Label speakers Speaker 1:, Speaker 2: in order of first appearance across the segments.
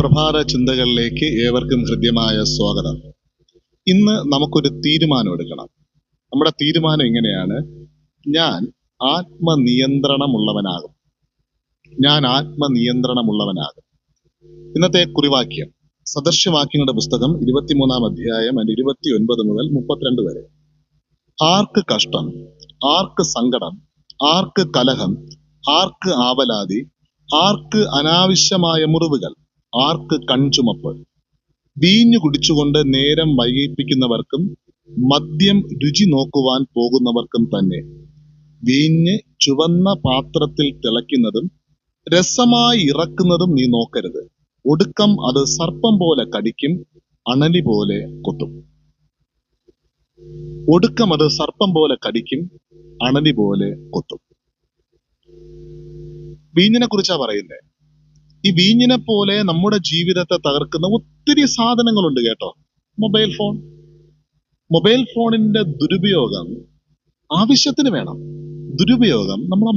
Speaker 1: പ്രഭാത ചിന്തകളിലേക്ക് ഏവർക്കും ഹൃദ്യമായ സ്വാഗതം. ഇന്ന് നമുക്കൊരു തീരുമാനം എടുക്കണം. നമ്മുടെ തീരുമാനം ഇങ്ങനെയാണ്: ഞാൻ ആത്മനിയന്ത്രണമുള്ളവനാകും. ഞാൻ ആത്മനിയന്ത്രണമുള്ളവനാകും. ഇന്നത്തെ കുറിവാക്യം സദൃശവാക്യങ്ങളുടെ പുസ്തകം 23-ാം അധ്യായം 29 മുതൽ 32 വരെ. ആർക്ക് കഷ്ടം, ആർക്ക് സങ്കടം, ആർക്ക് കലഹം, ആർക്ക് ആവലാതി, ആർക്ക് അനാവശ്യമായ മുറിവുകൾ, ആർക്ക് കൺചുമപ്പ്. വീഞ്ഞു കുടിച്ചുകൊണ്ട് നേരം വൈകിപ്പിക്കുന്നവർക്കും മദ്യം രുചി നോക്കുവാൻ പോകുന്നവർക്കും തന്നെ. വീഞ്ഞ് ചുവന്ന പാത്രത്തിൽ തിളയ്ക്കുന്നതും രസമായി ഇറക്കുന്നതും നീ നോക്കരുത്. ഒടുക്കം അത് സർപ്പം പോലെ കടിക്കും, അണലി പോലെ കൊത്തും. ഒടുക്കം അത് സർപ്പം പോലെ കടിക്കും, അണലി പോലെ കൊത്തും. വീഞ്ഞിനെ കുറിച്ചാ പറയുന്നത്. ഈ വീഞ്ഞിനെ പോലെ നമ്മുടെ ജീവിതത്തെ തകർക്കുന്ന ഒത്തിരി സാധനങ്ങളുണ്ട് കേട്ടോ. മൊബൈൽ ഫോണിന്റെ ദുരുപയോഗം ആവശ്യത്തിന് വേണം. ദുരുപയോഗം നമ്മളെ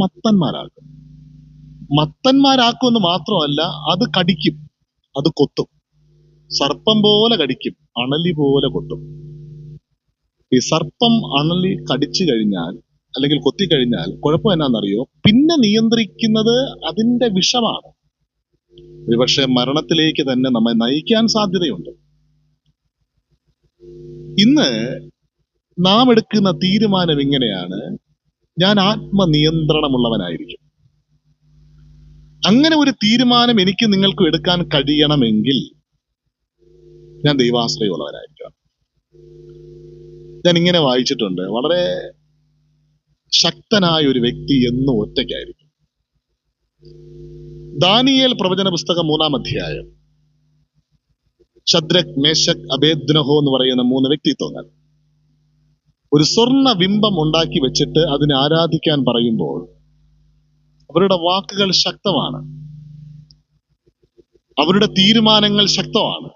Speaker 1: മത്തന്മാരാക്കുമെന്ന് മാത്രമല്ല, അത് കടിക്കും, അത് കൊത്തും. സർപ്പം പോലെ കടിക്കും, അണലി പോലെ കൊത്തും. ഈ സർപ്പം അണലി കടിച്ചു കഴിഞ്ഞാൽ അല്ലെങ്കിൽ കൊത്തിക്കഴിഞ്ഞാൽ കുഴപ്പം എന്നാന്നറിയോ? പിന്നെ നിയന്ത്രിക്കുന്നത് അതിന്റെ വിഷമാണ്. ഒരുപക്ഷെ മരണത്തിലേക്ക് തന്നെ നമ്മെ നയിക്കാൻ സാധ്യതയുണ്ട്. ഇന്ന് നാം എടുക്കുന്ന തീരുമാനം ഇങ്ങനെയാണ്: ഞാൻ ആത്മനിയന്ത്രണമുള്ളവനായിരിക്കും. അങ്ങനെ ഒരു തീരുമാനം എനിക്ക് നിങ്ങൾക്കും എടുക്കാൻ കഴിയണമെങ്കിൽ ഞാൻ ദൈവാശ്രയമുള്ളവനായിരിക്കണം. ഞാൻ ഇങ്ങനെ വായിച്ചിട്ടുണ്ട്: വളരെ ശക്തനായ ഒരു വ്യക്തി എന്നും ഒറ്റയ്ക്കായിരിക്കും. ദാനിയേൽ പ്രവചന പുസ്തകം 3-ാം അധ്യായം. ശദ്രക്, മേശക്, അബേദ്നെഗോ എന്ന് പറയുന്ന 3 വ്യക്തിത്വങ്ങൾ ഒരു സ്വർണ്ണ ബിംബം ഉണ്ടാക്കി വെച്ചിട്ട് അതിനെ ആരാധിക്കാൻ പറയുമ്പോൾ അവരുടെ വാക്കുകൾ ശക്തമാണ്, അവരുടെ തീരുമാനങ്ങൾ ശക്തമാണ്,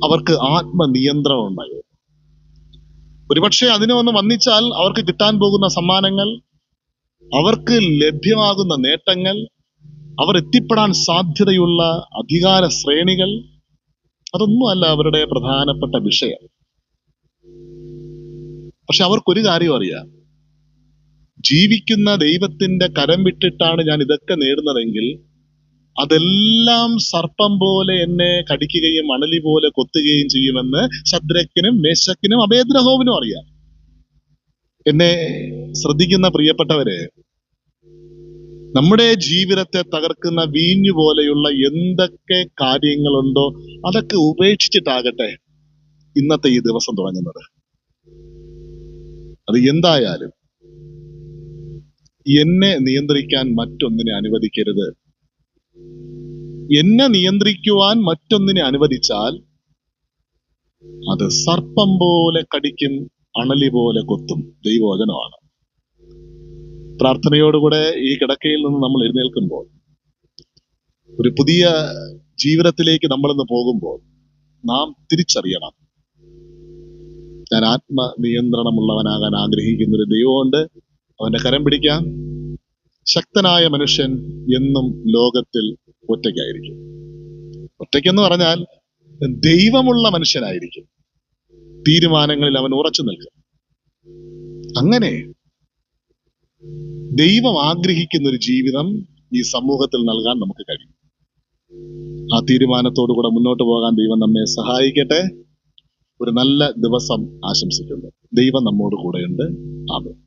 Speaker 1: അവർക്ക് ആത്മനിയന്ത്രണം ഉണ്ടായി. ഒരുപക്ഷെ അതിനെ ഒന്ന് വന്നിച്ചാൽ അവർക്ക് കിട്ടാൻ പോകുന്ന സമ്മാനങ്ങൾ, അവർക്ക് ലഭ്യമാകുന്ന നേട്ടങ്ങൾ, അവർ എത്തിപ്പെടാൻ സാധ്യതയുള്ള അധികാര ശ്രേണികൾ, അതൊന്നുമല്ല അവരുടെ പ്രധാനപ്പെട്ട വിഷയം. പക്ഷെ അവർക്കൊരു കാര്യം അറിയാം: ജീവിക്കുന്ന ദൈവത്തിന്റെ കരം വിട്ടിട്ടാണ് ഞാൻ ഇതൊക്കെ നേടുന്നതെങ്കിൽ അതെല്ലാം സർപ്പം പോലെ എന്നെ കടിക്കുകയും അണലി പോലെ കൊത്തുകയും ചെയ്യുമെന്ന് ശദ്രക്കിനും മേശക്കിനും അബേദ്നെഗോവിനും അറിയാം. എന്നെ ശ്രദ്ധിക്കുന്ന പ്രിയപ്പെട്ടവരെ, നമ്മുടെ ജീവിതത്തെ തകർക്കുന്ന വീഞ്ഞു പോലെയുള്ള എന്തൊക്കെ കാര്യങ്ങളുണ്ടോ അതൊക്കെ ഉപേക്ഷിച്ചിട്ടാകട്ടെ ഇന്നത്തെ ഈ ദിവസം തുടങ്ങുന്നത്. അത് എന്തായാലും എന്നെ നിയന്ത്രിക്കാൻ മറ്റൊന്നിനെ അനുവദിക്കരുത്. എന്നെ നിയന്ത്രിക്കുവാൻ മറ്റൊന്നിനെ അനുവദിച്ചാൽ അത് സർപ്പം പോലെ കടിക്കും, അണലി പോലെ കൊത്തും. ദൈവവചനമാണ്. പ്രാർത്ഥനയോടുകൂടെ ഈ കിടക്കയിൽ നിന്ന് നമ്മൾ എഴുന്നേൽക്കുമ്പോൾ, ഒരു പുതിയ ജീവിതത്തിലേക്ക് നമ്മളിന്ന് പോകുമ്പോൾ നാം തിരിച്ചറിയണം: ഞാൻ ആത്മനിയന്ത്രണമുള്ളവനാകാൻ ആഗ്രഹിക്കുന്ന ഒരു ദൈവമുണ്ട്. അവന്റെ കരം പിടിക്കാം. ശക്തനായ മനുഷ്യൻ എന്നും ലോകത്തിൽ ഒറ്റയ്ക്കായിരിക്കും. ഒറ്റയ്ക്കെന്ന് പറഞ്ഞാൽ ദൈവമുള്ള മനുഷ്യനായിരിക്കും. തീരുമാനങ്ങളിൽ അവൻ ഉറച്ചു നിൽക്കും. അങ്ങനെ ദൈവം ആഗ്രഹിക്കുന്ന ഒരു ജീവിതം ഈ സമൂഹത്തിൽ നൽകാൻ നമുക്ക് കഴിയും. ആ തീരുമാനത്തോടുകൂടെ മുന്നോട്ട് പോകാൻ ദൈവം നമ്മെ സഹായിക്കട്ടെ. ഒരു നല്ല ദിവസം ആശംസിക്കുന്നു. ദൈവം നമ്മോട് കൂടെയുണ്ട്. ആമേൻ.